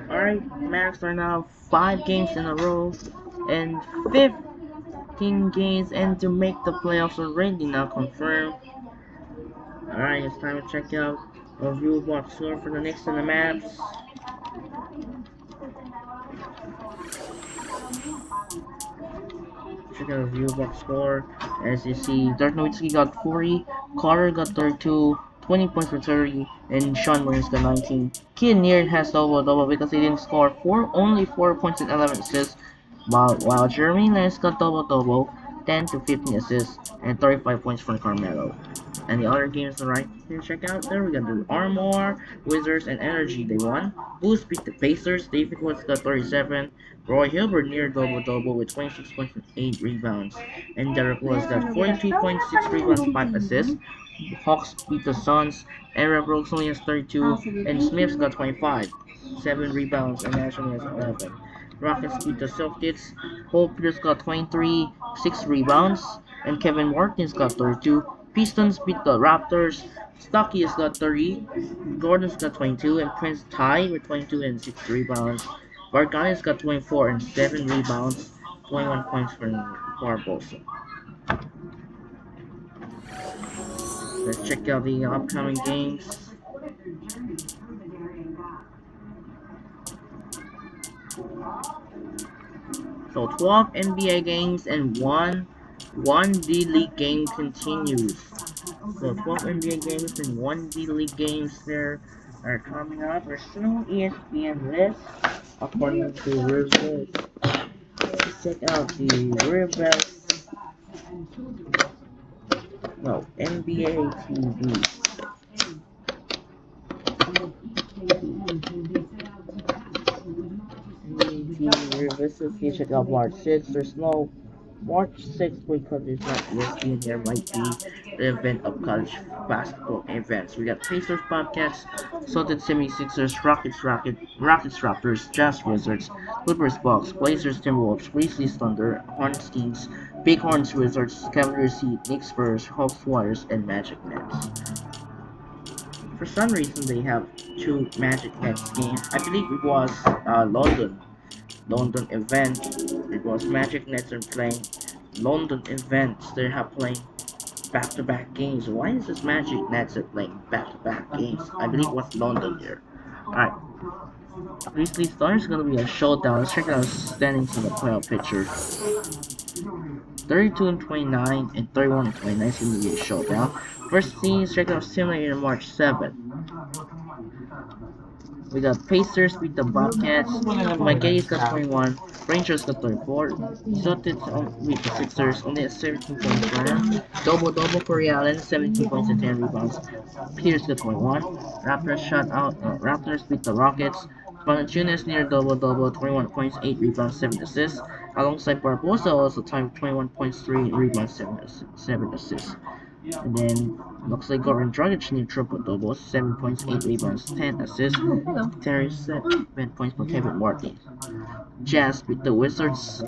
Alright, Mavericks are now 5 games in a row and 15 games and to make the playoffs already now confirmed. Alright, it's time to check out a rule box score for the Knicks and the Mavs. Check out the rule box score. As you see, Dirk Nowitzki got 40, Carter got 32, 20 points for 30, and Sean Williams got 19. Kid Near has double-double because he didn't score only 4 points and 11 assists, while Jeremy Lance got double-double, 10 to 15 assists, and 35 points for Carmelo. And the other games right here, check out there, we got the Armor, Wizards, and Energy, they won. Boost beat the Pacers, David Woods got 37, Roy Hilbert near double-double with 26 points and 8 rebounds, and Derek Rose got 42.6 rebounds, 5 assists. Hawks beat the Suns, Aaron Brooks only has 32, and Smith's got 25, 7 rebounds, and Nash only has 11. Rockets beat the Celtics, Paul Pierce got 23, 6 rebounds, and Kevin Martin's got 32. Pistons beat the Raptors, Stocky has got 30, Gordon's got 22, and Prince tied with 22 and 6 rebounds. Vargas got 24 and 7 rebounds, 21 points for Barbosa. Let's check out the upcoming games. So 12 NBA games and one D-League game continues. So 12 NBA games and 1 D-League games there are coming up. There's no ESPN list according to Rivers. Let's check out the Rivers. No, NBA TV. This is you check out March 6th. There's no March 6th because there's not ESPN. There might be the event of college basketball events. We got Pacers Bobcats, Celtics 76ers, Rockets Raptors, Jazz Wizards, Clippers Bucks, Blazers Timberwolves, Grizzlies Thunder, Hornets Kings, Bighorns Wizards, Cavaliers Heat, Knicks Spurs, Hawks Warriors, and Magic Nets. For some reason they have 2 Magic Nets games. I believe it was London event. It was Magic Nets are playing London events. They have playing back-to-back games. Why is this Magic Nets are playing back-to-back games? I believe it was London here. Alright. Grizzlies Thunder is gonna be a showdown. Let's check out the standings in the playoff picture. 32 and 29 and 31 and 29 is gonna be a showdown. First teams check out Simulator March 7. We got Pacers beat the Bobcats, McGay's got 21, Rangers got 34, Celtics beat the Sixers, only at 17 points for him, double-double for Ray Allen, 17 points and 10 rebounds, Peters got 21, Raptors beat the Rockets, Valanciunas near double-double, 21 points, 8 rebounds, 7 assists, alongside Barbosa also timed 21 points, 3 rebounds, 7 assists. And then looks like Goran Dragic near triple-double, 7 points, 8 rebounds, 10 assists, 10 points for Kevin Martin. Jazz beat the Wizards.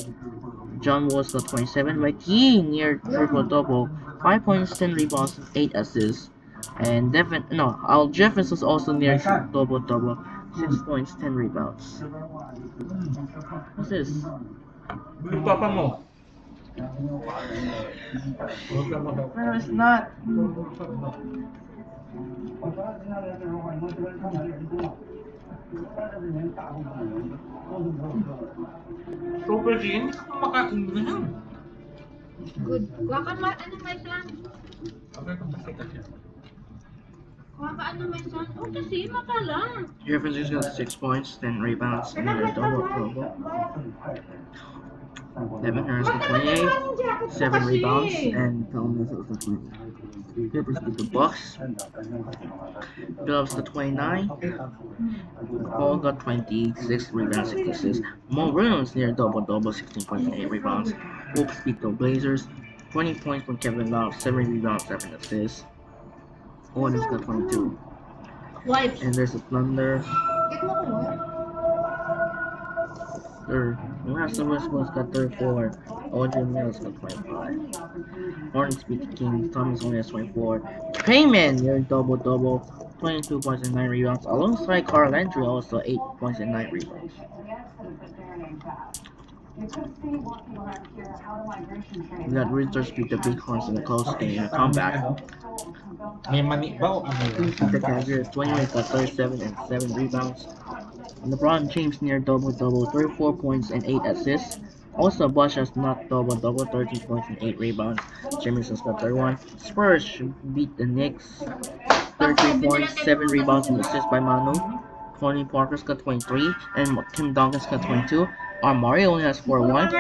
John Wall's got 27. McGee near triple-double, 5 points, 10 rebounds, 8 assists. And Al Jefferson was also near double-double, 6 points, 10 rebounds. What's this? No, it's not. Super G, hindi ka kumakain mo na. Good. Kuha ka ano may son? Kuha ka ano may son? Oh, kasi makala. Jefferson's got 6 points, 10 rebounds, and a double-double. 11 Harris got 28, 7 rebounds, and Pelham also 20. Clippers beat the Bucks. Billups got 29. Paul got 26 rebounds, 6 assists. Mo Reynolds near double-double, 16 points and 8 rebounds. Wolves beat the Blazers. 20 points from Kevin Love, 7 rebounds, 7 assists. Hornets got 22. And there's a Thunder. We have some West got 34. Audrey Mills got 25. Hornets beat the Kings. Thomas only has 24. Cayman near double-double. 22 points and 9 rebounds. Alongside Carl Landry also 8 points and 9 rebounds. We got Wizards beat the Bighorns in a close game in a comeback. May mani ba o ano yun? Kings beat the Cavaliers. 28 got 37 and 7 rebounds. LeBron James near double-double, 34 points and 8 assists. Also, Bosh has not double-double, 13 points and 8 rebounds. Jamieson's got 31. Spurs beat the Knicks, 33 points, 7 rebounds and assists by Manu. Tony Parker's got 23, and Tim Duncan's got 22. Amari only has 4-1.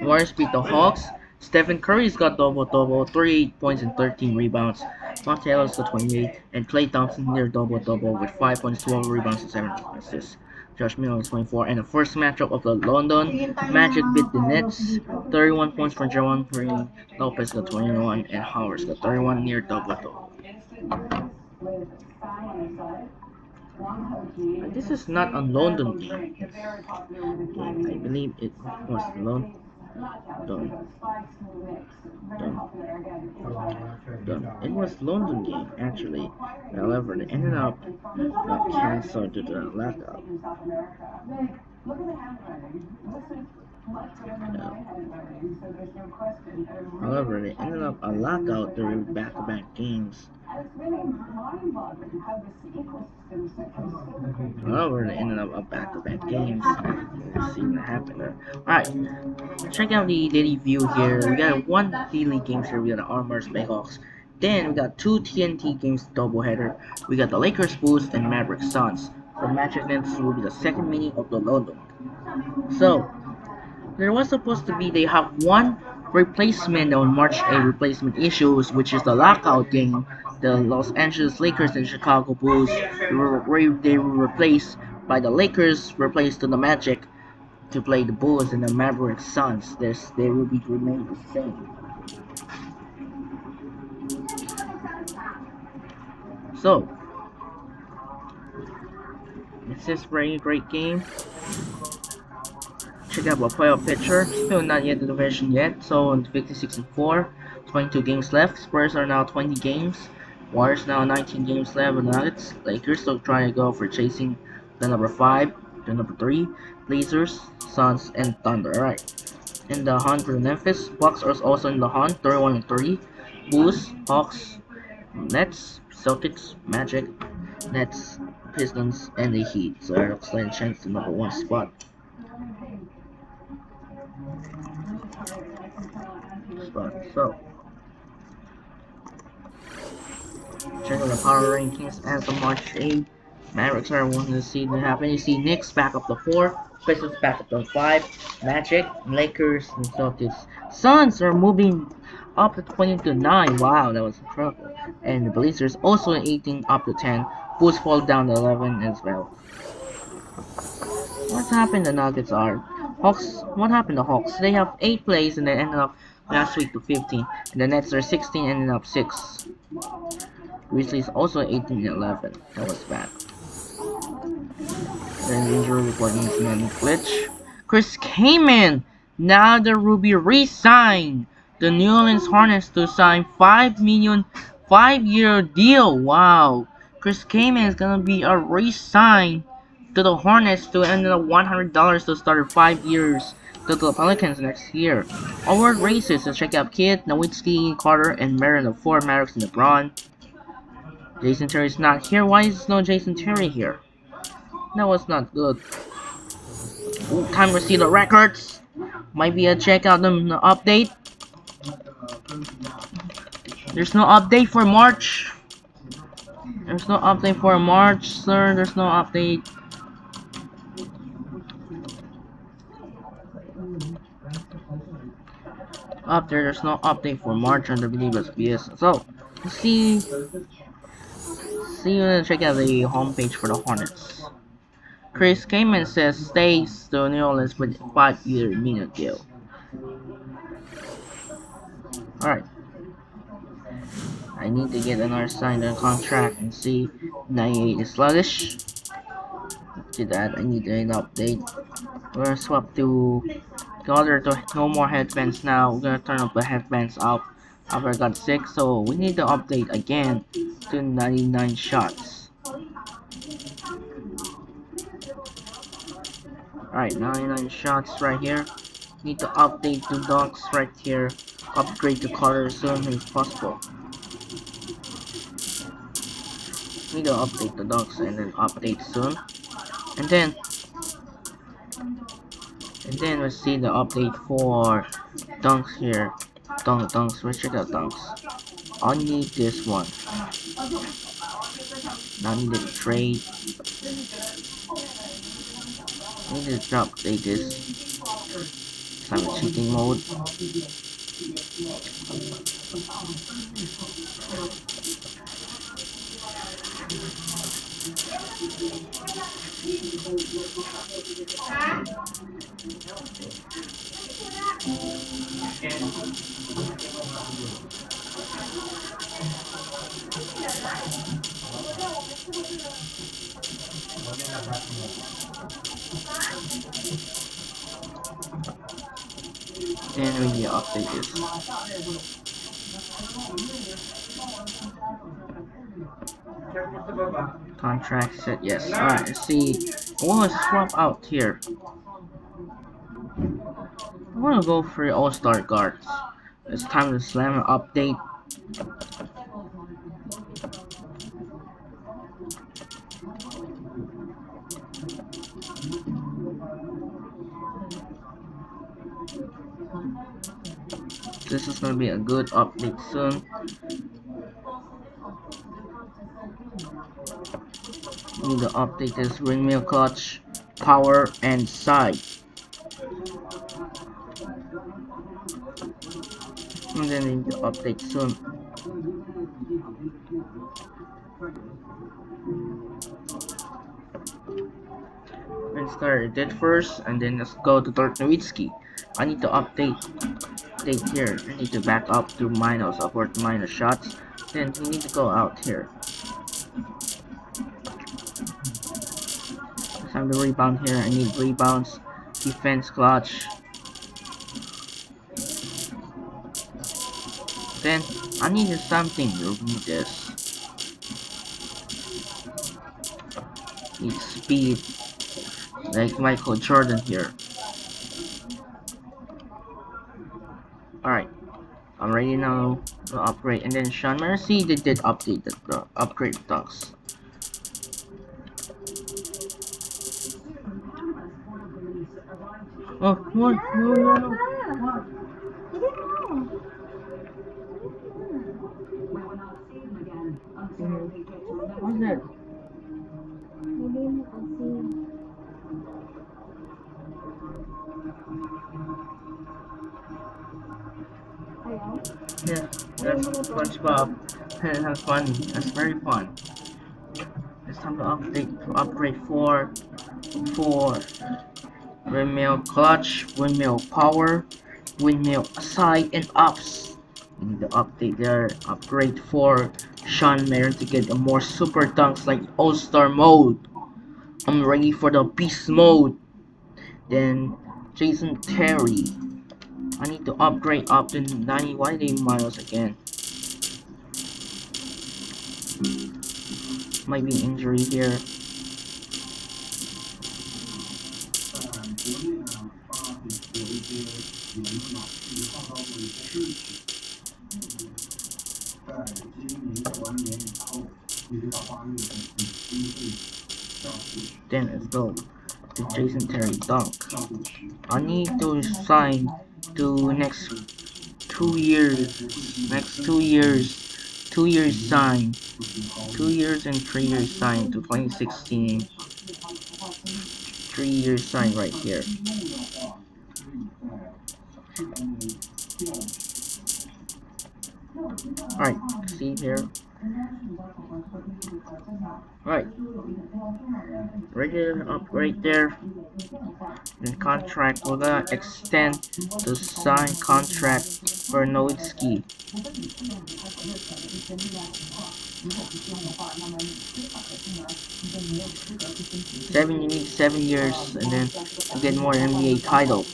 Warriors beat the Hawks. Stephen Curry's got double-double, 38 points and 13 rebounds. Monte Ellis got 28, and Klay Thompson near double-double with 5 points, 12 rebounds, and 7 assists. Josh Miller is 24, and the first matchup of the London Magic beat the Nets, 31 points for Javon Green, Lopez got 21, and Howard's got 31 near double-double. This is not a London game. I believe it was London. It was London game actually. However, it ended up got cancelled due to the lockout. However, they ended up a lockout during back-to-back games. However, they ended up a back-to-back games. Let's see what happened there. Alright, check out the daily view here. We got one daily games here. We got the Armors Bayhawks. Then we got two TNT games doubleheader. We got the Lakers Bulls and Mavericks Suns. For match events will be the second meeting of the London. So there was supposed to be they have one replacement on March 8 replacement issues, which is the lockout game. The Los Angeles Lakers and Chicago Bulls they were replaced by the Lakers, replaced to the Magic to play the Bulls and the Mavericks Suns. They will be remain the same. So it's this very great game. Check out my playoff picture. Still not yet the division yet. So on 56-4, 22 games left. Spurs are now 20 games. Warriors now 19 games left. And Nuggets, Lakers still trying to go for chasing the number 5, the number 3, Blazers, Suns, and Thunder. Alright. In the hunt for the Memphis, Bucks are also in the hunt, 31-3. Bulls, Hawks, Nets, Celtics, Magic, Nets, Pistons, and the Heat. So it looks like a chance to number 1 spot. So check out the power rankings as of March 8. Mavericks are one to see what happen. You see Knicks back up to 4, Pistons back up to 5, Magic, Lakers, and Celtics. Suns are moving up to 20-9. Wow, that was incredible. And the Blazers also 18 up to 10. Bulls fall down to 11 as well. What's happened to Nuggets are Hawks. What happened to Hawks? They have 8 plays and they ended up last week to 15. And the Nets are 16 and ended up 6. Grizzlies also 18-11. That was bad. Then injury report incident glitch. Chris Kaman. Now the Ruby re-signed the New Orleans Hornets to sign $5 million 5-year deal. Wow. Chris Kaman is gonna be a re-sign to the Hornets to end up $100 to start 5 years to the Pelicans next year. Award races to check out Kidd, Nowitzki, Carter, and Marin of 4, Maddox, and LeBron. Jason Terry's not here. Why is no Jason Terry here? That was not good. Ooh, time to see the records. Might be a check out the update. There's no update for March. There's no update for March, sir. There's no update. There's no update for March on WBS. So, see you and check out the homepage for the Hornets. Chris Kaman says stays to New Orleans with 5-year minute deal. Alright. I need to get another signed contract and see 98 is sluggish. To that I need an update. We're swap to The other two, no more headbands now. We're gonna turn up the headbands up after I got sick, so we need to update again to 99 shots. Alright, 99 shots right here. Need to update the dogs right here. Upgrade the color soon if possible. Need to update the dogs and then update soon. And then we see the update for dunks here. Dunks, let's check out dunks. I need this one. Now I need to trade. I need to update this. I'm in cheating mode. Then we need to update this. Contract set, yes. Alright, let's see. I want to swap out here. I want to go for all-star guards. It's time to slam an update. This is gonna be a good update soon. Need to update this windmill clutch, power, and side. And then need to update soon. Let's start it first, and then let's go to Nowitzki. I need to update here. I need to back up to minus, upward minus shots. Then we need to go out here. Time to rebound here. I need rebounds, defense clutch. Then I need something to remove this. Need speed, like Michael Jordan here. Alright, I'm ready now to upgrade. And then Sean Mercy, they did update the upgrade dunks. Oh, what? No. What's that? Yeah, that's SpongeBob. That's funny. That's very fun. It's time to upgrade for windmill clutch, windmill power, windmill side, and ups. We need to update there. Upgrade for Sean Mayer to get a more super dunks like All-Star mode. I'm ready for the beast mode. Then Jason Terry. I need to upgrade up to 90. Why they miles again? Might be injury here. Then let's go to Jason Terry dunk. I need to sign to next 2 years. Next 2 years. 2 years sign. 2 years and 3 years sign to 2016. 3 years sign right here. Alright, see here. Alright. Regular upgrade there. And contract, we're gonna extend the sign contract for Nowitzki. 7, you need 7 years, and then to get more NBA title.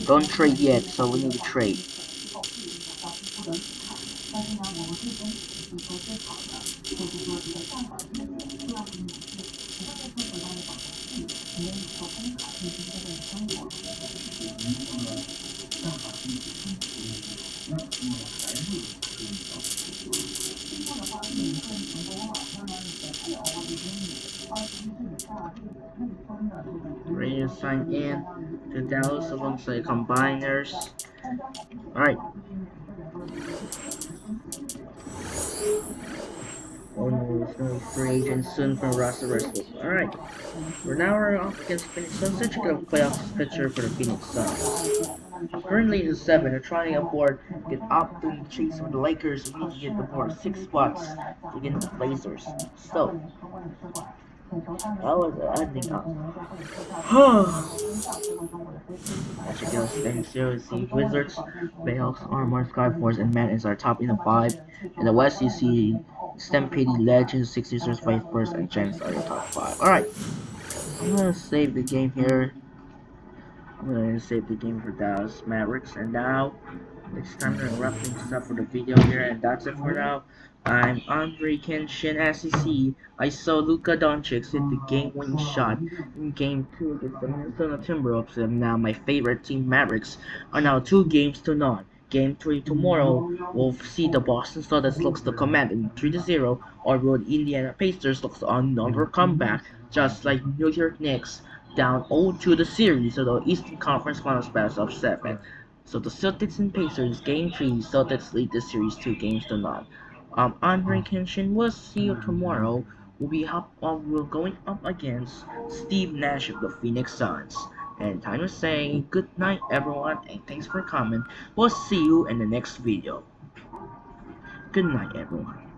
Don't trade yet, so we need to trade. Ready to sign in to Dallas alongside combiners. Alright. Oh no, it's gonna be free agent soon from Russell Westbrook. Alright. We're off against Phoenix Suns. Let's check out the playoffs picture for the Phoenix Suns. Currently in 7, they're trying to afford get up to chase with the Lakers. We need to get the board 6 spots against the Blazers. So that was the ending up. Let's check out standing series. See Wizards, Bayhawks, Armor, Skyforce, and Man is our top in the 5. In the West, you see Stampede, Legends, Sixers, Vipers, and Giants are your top 5. Alright, I'm gonna save the game here. I'm gonna save the game for Dallas Mavericks, and now it's time to wrap things up for the video here, and that's it for now. I'm Andre Kenshin. As you see, I saw Luka Doncic hit the game-winning shot in Game 2 against the Minnesota Timberwolves, and now my favorite team, Mavericks, are now 2 games to none. Game 3 tomorrow, we'll see the Boston Celtics looks to command in 3-0, or will the Indiana Pacers looks on another comeback, just like New York Knicks, down 0-2 the series of the Eastern Conference Finals best of 7. So the Celtics and Pacers, Game 3, Celtics lead the series 2 games to none. Andre Kenshin, we'll see you tomorrow. We're going up against Steve Nash of the Phoenix Suns. And time to say good night everyone, and thanks for coming. We'll see you in the next video. Good night everyone.